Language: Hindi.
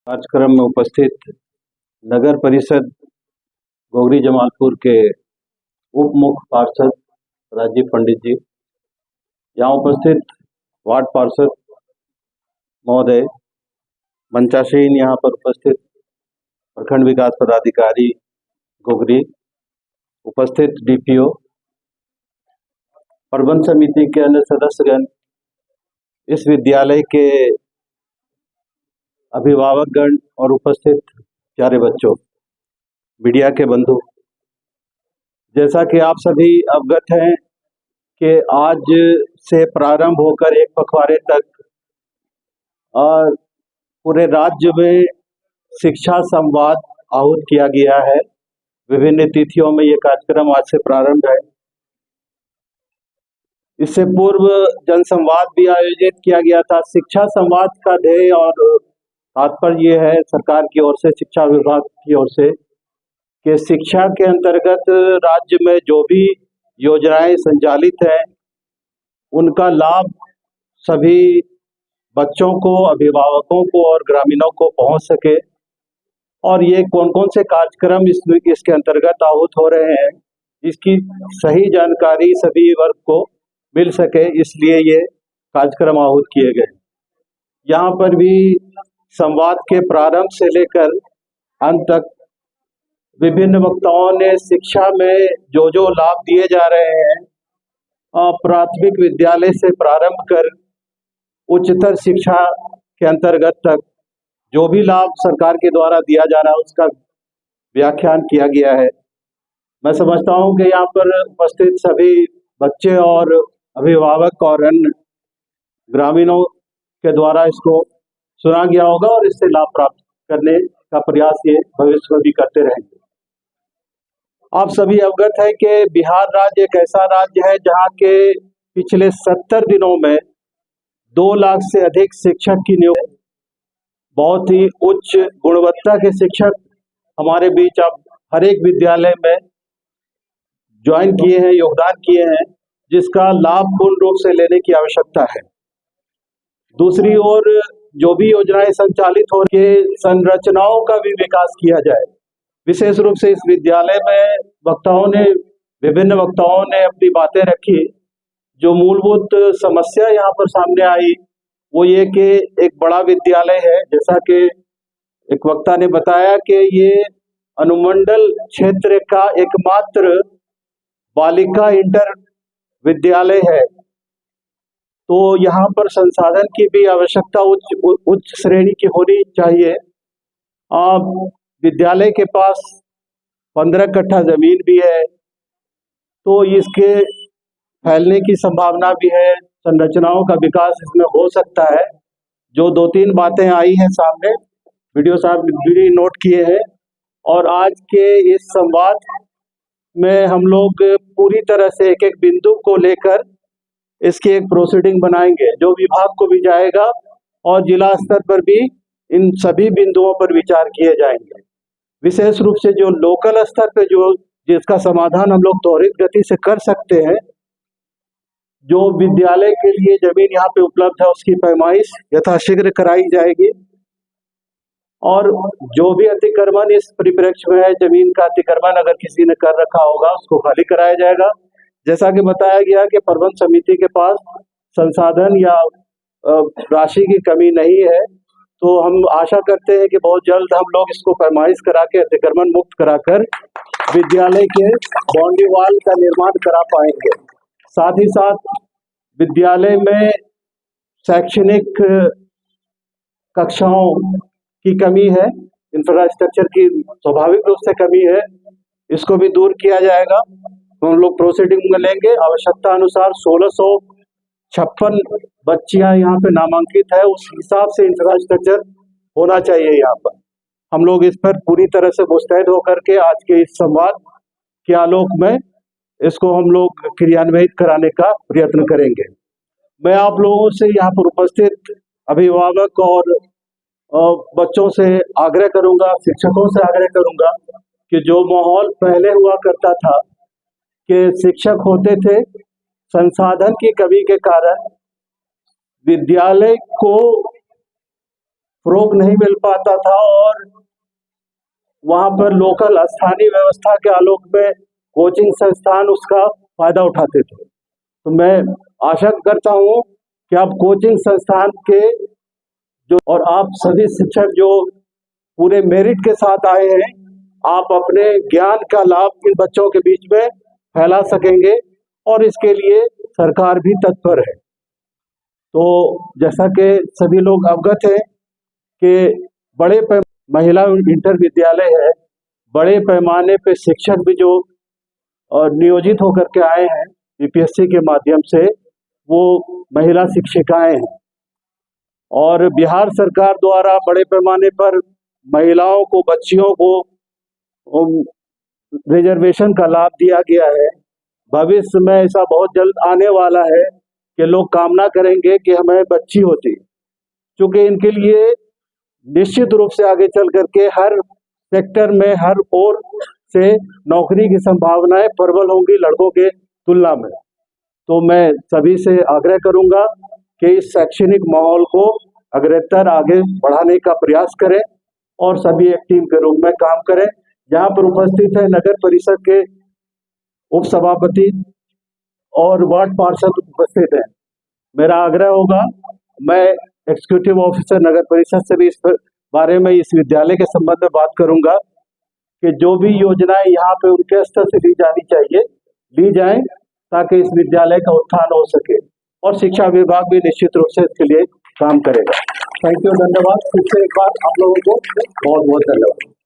कार्यक्रम में उपस्थित नगर परिषद गोगरी जमालपुर के उप मुख्य पार्षद राजीव पंडित जी, यहाँ उपस्थित वार्ड पार्षद महोदय, मंचासीन यहाँ पर उपस्थित प्रखंड विकास पदाधिकारी गोगरी, उपस्थित डीपीओ, प्रबंध समिति के अन्य सदस्यगण, इस विद्यालय के अभिभावकगण और उपस्थित प्यारे बच्चों, मीडिया के बंधु, जैसा कि आप सभी अवगत हैं कि आज से प्रारंभ होकर एक पखवाड़े तक और पूरे राज्य में शिक्षा संवाद आहूत किया गया है। विभिन्न तिथियों में ये कार्यक्रम आज से प्रारंभ है। इससे पूर्व जनसंवाद भी आयोजित किया गया था। शिक्षा संवाद का ध्येय और तात्पर्य ये है सरकार की ओर से, शिक्षा विभाग की ओर से, कि शिक्षा के अंतर्गत राज्य में जो भी योजनाएं संचालित हैं उनका लाभ सभी बच्चों को, अभिभावकों को और ग्रामीणों को पहुंच सके, और ये कौन कौन से कार्यक्रम इसके अंतर्गत आहूत हो रहे हैं इसकी सही जानकारी सभी वर्ग को मिल सके, इसलिए ये कार्यक्रम आहूत किए गए। यहाँ पर भी संवाद के प्रारंभ से लेकर अंत तक विभिन्न वक्ताओं ने शिक्षा में जो जो लाभ दिए जा रहे हैं, प्राथमिक विद्यालय से प्रारंभ कर उच्चतर शिक्षा के अंतर्गत तक जो भी लाभ सरकार के द्वारा दिया जा रहा है उसका व्याख्यान किया गया है। मैं समझता हूं कि यहाँ पर उपस्थित सभी बच्चे और अभिभावक और अन्य ग्रामीणों के द्वारा इसको सुना गया होगा और इससे लाभ प्राप्त करने का प्रयास ये भविष्य में भी करते रहेंगे। आप सभी अवगत है कि बिहार राज्य एक ऐसा राज्य है जहाँ के पिछले 70 दिनों में 2 लाख से अधिक शिक्षक की नियुक्ति, बहुत ही उच्च गुणवत्ता के शिक्षक हमारे बीच अब हर एक विद्यालय में ज्वाइन किए हैं, योगदान किए हैं, जिसका लाभ पूर्ण रूप से लेने की आवश्यकता है। दूसरी ओर जो भी योजनाएं संचालित हो रही है, संरचनाओं का भी विकास किया जाए। विशेष रूप से इस विद्यालय में विभिन्न वक्ताओं ने अपनी बातें रखी। जो मूलभूत समस्या यहाँ पर सामने आई वो ये कि एक बड़ा विद्यालय है, जैसा कि एक वक्ता ने बताया कि ये अनुमंडल क्षेत्र का एकमात्र बालिका इंटर विद्यालय है, तो यहाँ पर संसाधन की भी आवश्यकता उच्च श्रेणी की होनी चाहिए। विद्यालय के पास 15 कट्ठा जमीन भी है, तो इसके फैलने की संभावना भी है, संरचनाओं का विकास इसमें हो सकता है। जो 2-3 बातें आई हैं सामने, वीडियो साहब भी नोट किए हैं, और आज के इस संवाद में हम लोग पूरी तरह से एक एक बिंदु को लेकर इसकी एक प्रोसीडिंग बनाएंगे, जो विभाग को भी जाएगा और जिला स्तर पर भी इन सभी बिंदुओं पर विचार किए जाएंगे। विशेष रूप से जो लोकल स्तर पे जिसका समाधान हम लोग त्वरित गति से कर सकते हैं, जो विद्यालय के लिए जमीन यहाँ पे उपलब्ध है उसकी पैमाइश यथाशीघ्र कराई जाएगी, और जो भी अतिक्रमण इस परिप्रेक्ष्य में है, जमीन का अतिक्रमण अगर किसी ने कर रखा होगा उसको खाली कराया जाएगा। जैसा कि बताया गया कि प्रबंध समिति के पास संसाधन या राशि की कमी नहीं है, तो हम आशा करते हैं कि बहुत जल्द हम लोग इसको पैमाइश करा के अतिक्रमण मुक्त कराकर विद्यालय के बाउंड्री वॉल का निर्माण करा पाएंगे। साथ ही साथ विद्यालय में शैक्षणिक कक्षाओं की कमी है, इंफ्रास्ट्रक्चर की स्वाभाविक रूप से कमी है, इसको भी दूर किया जाएगा। हम लोग प्रोसीडिंग में लेंगे। आवश्यकता अनुसार 1656 बच्चियां यहाँ पे नामांकित है, उस हिसाब से इंफ्रास्ट्रक्चर होना चाहिए यहाँ पर। हम लोग इस पर पूरी तरह से मुस्तैद होकर के आज के इस संवाद के आलोक में इसको हम लोग क्रियान्वित कराने का प्रयत्न करेंगे। मैं आप लोगों से यहाँ पर उपस्थित अभिभावक और बच्चों से आग्रह करूंगा, शिक्षकों से आग्रह करूंगा कि जो माहौल पहले हुआ करता था कि शिक्षक होते थे, संसाधन की कमी के कारण विद्यालय को फ़रोग़ नहीं मिल पाता था और वहाँ पर लोकल स्थानीय व्यवस्था के आलोक में कोचिंग संस्थान उसका फ़ायदा उठाते थे। तो मैं आशा करता हूँ कि अब कोचिंग संस्थान के जो और आप सभी शिक्षक जो पूरे मेरिट के साथ आए हैं, आप अपने ज्ञान का लाभ इन बच्चों के बीच में फैला सकेंगे और इसके लिए सरकार भी तत्पर है। तो जैसा कि सभी लोग अवगत हैं कि बड़े महिला इंटर विद्यालय है, बड़े पैमाने पे शिक्षक भी जो नियोजित होकर के आए हैं बीपीएससी के माध्यम से, वो महिला शिक्षिकाएं हैं और बिहार सरकार द्वारा बड़े पैमाने पर महिलाओं को, बच्चियों को रिजर्वेशन का लाभ दिया गया है। भविष्य में ऐसा बहुत जल्द आने वाला है कि लोग कामना करेंगे कि हमें बच्ची होती, क्योंकि इनके लिए निश्चित रूप से आगे चल करके हर सेक्टर में हर ओर से नौकरी की संभावनाएं प्रबल होंगी लड़कों के तुलना में। तो मैं सभी से आग्रह करूंगा कि इस शैक्षणिक माहौल को अग्रतर आगे बढ़ाने का प्रयास करें और सभी एक टीम के रूप में काम करें। यहाँ पर उपस्थित है नगर परिषद के उप सभापति और वार्ड पार्षद उपस्थित हैं। मेरा आग्रह होगा, मैं एग्जीक्यूटिव ऑफिसर नगर परिषद से भी इस बारे में इस विद्यालय के संबंध में बात करूंगा कि जो भी योजनाएं यहाँ पे उनके स्तर से ली जानी चाहिए ली जाएं, ताकि इस विद्यालय का उत्थान हो सके और शिक्षा विभाग भी निश्चित रूप से इसके लिए काम करेगा। थैंक यू, धन्यवाद। फिर से एक बार आप लोगों को बहुत बहुत धन्यवाद।